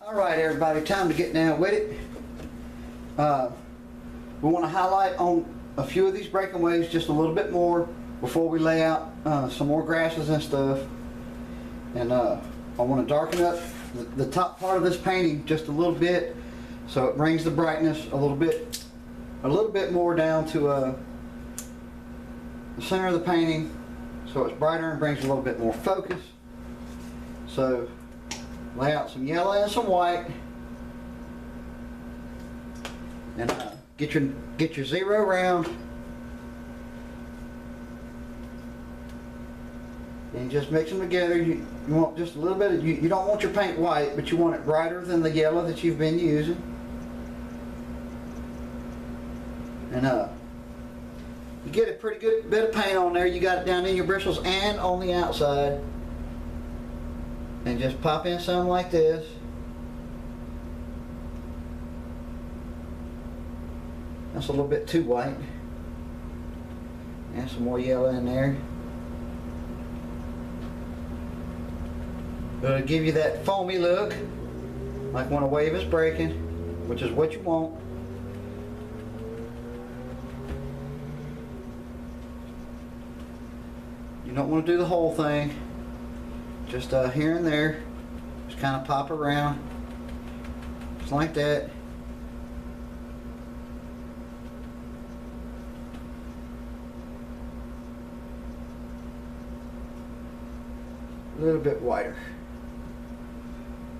Alright everybody, time to get down with it. We want to highlight on a few of these breakaways just a little bit more before we lay out some more grasses and stuff. And I want to darken up the top part of this painting just a little bit so it brings the brightness a little bit more down to the center of the painting so it's brighter and brings a little bit more focus. So lay out some yellow and some white, and get your zero round, and just mix them together. You want just a little bit of, you don't want your paint white, but you want it brighter than the yellow that you've been using. And you get a pretty good bit of paint on there. You got it down in your bristles and on the outside. And just pop in some like this. That's a little bit too white. And some more yellow in there. It'll give you that foamy look, like when a wave is breaking, which is what you want. You don't want to do the whole thing. Just here and there, just kind of pop around, just like that. A little bit whiter,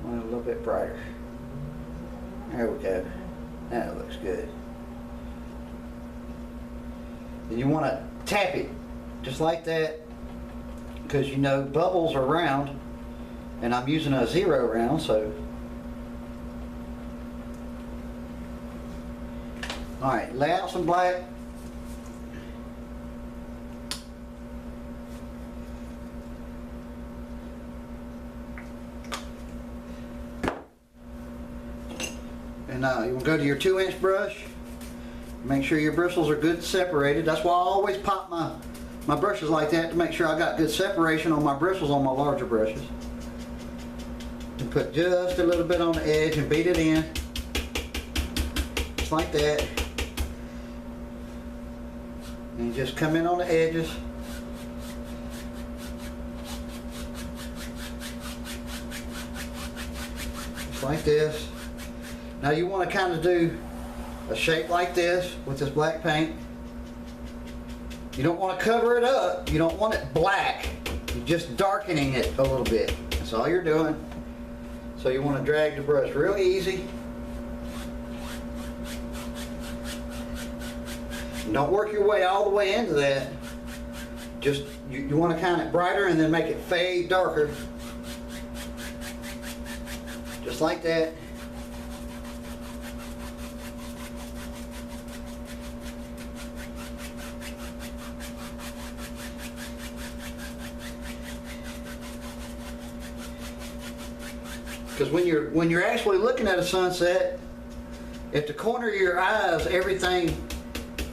want it a little bit brighter. There we go. That looks good. And you want to tap it just like that, because you know bubbles are round, and I'm using a zero round, so. Alright, lay out some black. And you will go to your 2-inch brush. Make sure your bristles are good separated. That's why I always pop my brushes like that, to make sure I got good separation on my bristles on my larger brushes. And put just a little bit on the edge and beat it in. Just like that. And you just come in on the edges. Just like this. Now you want to kind of do a shape like this with this black paint. You don't want to cover it up. You don't want it black. You're just darkening it a little bit. That's all you're doing. So you want to drag the brush real easy. And don't work your way all the way into that. Just, you want to kind of brighter and then make it fade darker. Just like that. Because when you're actually looking at a sunset, at the corner of your eyes, everything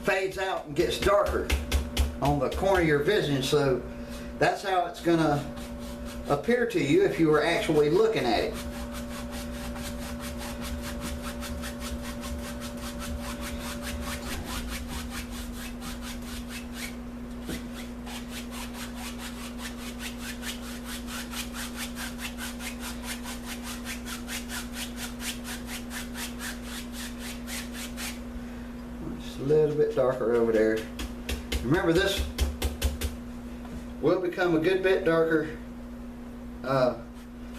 fades out and gets darker on the corner of your vision. So that's how it's going to appear to you if you were actually looking at it. A little bit darker over there. Remember, this will become a good bit darker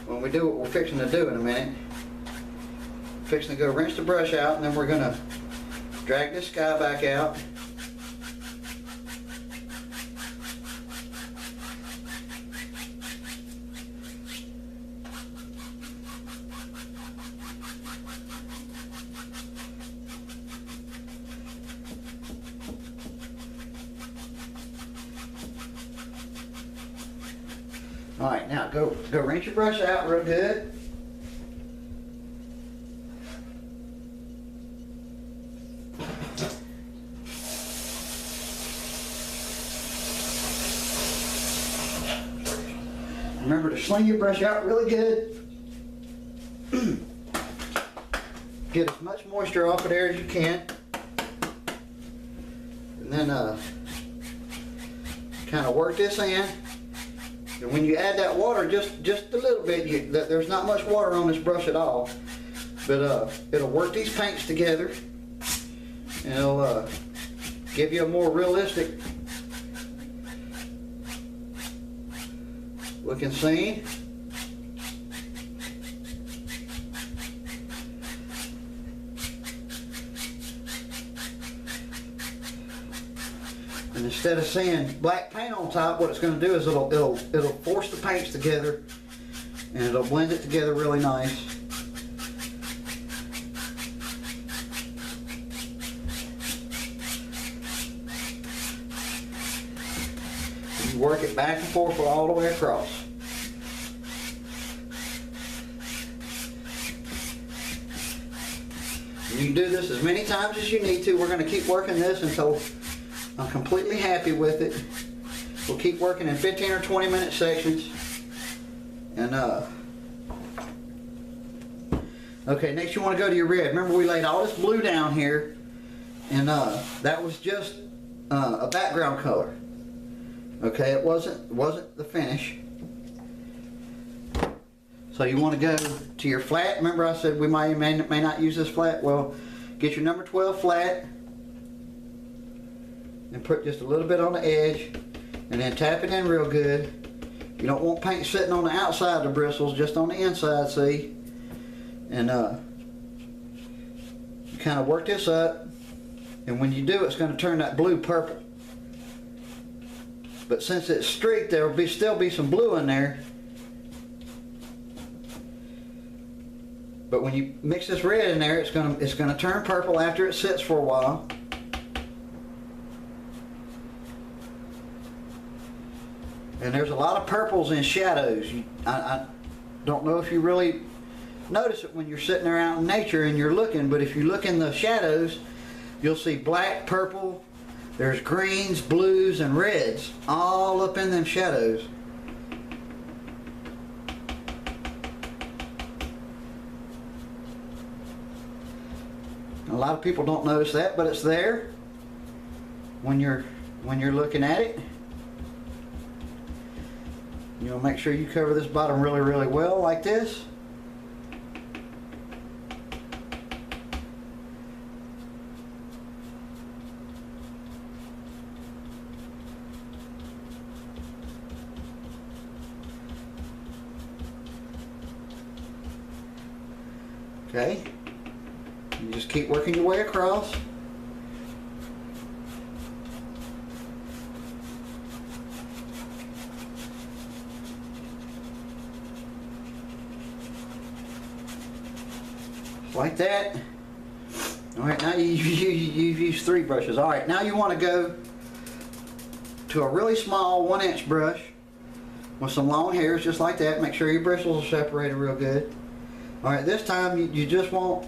when we do what we're fixing to do in a minute. Fixing to go rinse the brush out, and then we're going to drag this sky back out. Alright, now go rinse your brush out real good. Remember to sling your brush out really good. get as much moisture off of there as you can. And then kind of work this in. And when you add that water, just a little bit, there's not much water on this brush at all. But it'll work these paints together. And it'll give you a more realistic looking scene. And instead of seeing black paint on top, what it's going to do is it'll force the paints together, and it'll blend it together really nice. You work it back and forth all the way across. You can do this as many times as you need to. We're going to keep working this until I'm completely happy with it. We'll keep working in 15 or 20 minute sections. And okay, next you want to go to your red. Remember, we laid all this blue down here, and that was just a background color. Okay, it wasn't the finish. So you want to go to your flat. Remember I said we may not use this flat? Well, get your number 12 flat and put just a little bit on the edge, and then tap it in real good. You don't want paint sitting on the outside of the bristles, just on the inside, see? And you kind of work this up, and when you do, it's going to turn that blue purple. But since it's streaked, there will still be some blue in there. But when you mix this red in there, it's gonna turn purple after it sits for a while. And there's a lot of purples in shadows. I don't know if you really notice it when you're sitting there out in nature and you're looking, but if you look in the shadows, you'll see black, purple, there's greens, blues, and reds all up in them shadows. A lot of people don't notice that, but it's there when you're looking at it. You'll make sure you cover this bottom really, really well like this. Okay. You just keep working your way across. Like that. Alright, now you've used 3 brushes. Alright, now you want to go to a really small 1-inch brush with some long hairs, just like that. Make sure your bristles are separated real good. Alright, this time you just want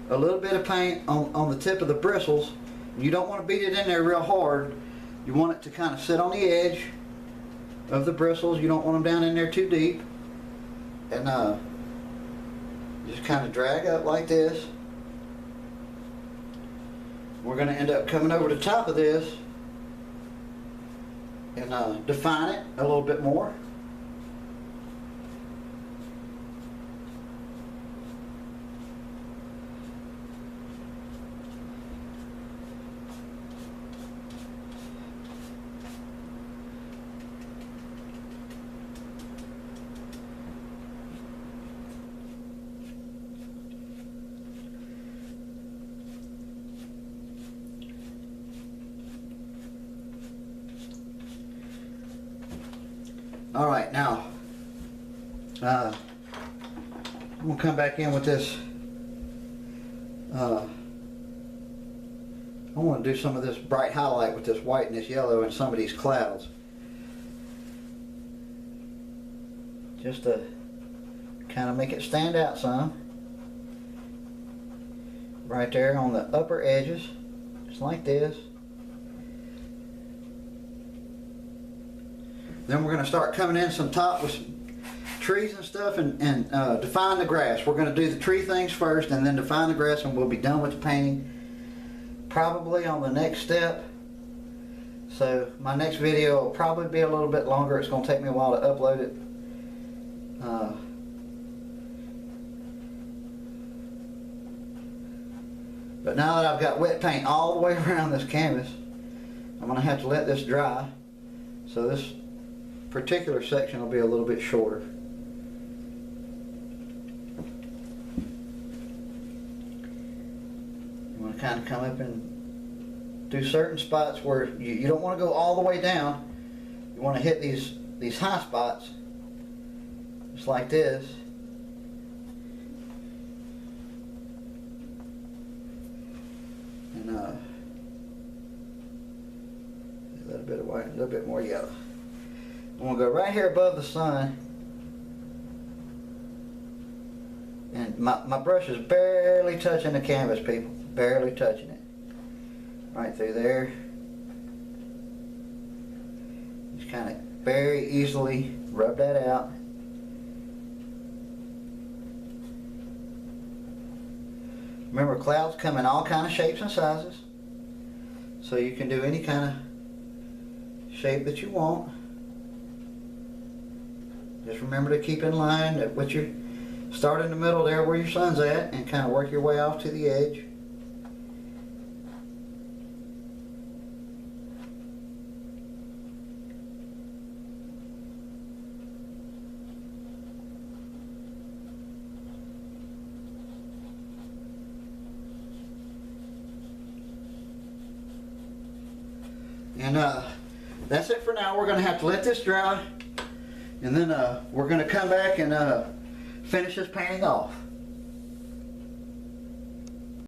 a little bit of paint on the tip of the bristles. You don't want to beat it in there real hard. You want it to kind of sit on the edge of the bristles. You don't want them down in there too deep. And just kind of drag up like this. We're going to end up coming over the top of this and define it a little bit more. Alright, now I'm going to come back in with this. I want to do some of this bright highlight with this white and this yellow and some of these clouds. Just to kind of make it stand out some. Right there on the upper edges, just like this. Then we're going to start coming in some top with some trees and stuff and define the grass. We're going to do the tree things first and then define the grass, and we'll be done with the painting probably on the next step. So my next video will probably be a little bit longer. It's going to take me a while to upload it. But now that I've got wet paint all the way around this canvas, I'm going to have to let this dry. So this particular section will be a little bit shorter. You want to kind of come up and do certain spots where you don't want to go all the way down. You want to hit these high spots, just like this. And a little bit of white, a little bit more yellow. I'm going to go right here above the sun. And my brush is barely touching the canvas, people. Barely touching it. Right through there. Just kind of very easily rub that out. Remember, clouds come in all kind of shapes and sizes. So you can do any kind of shape that you want. Just remember to keep in line with your, start in the middle there where your sun's at and kind of work your way off to the edge. And that's it for now. We're going to have to let this dry, and then we're going to come back and finish this painting off.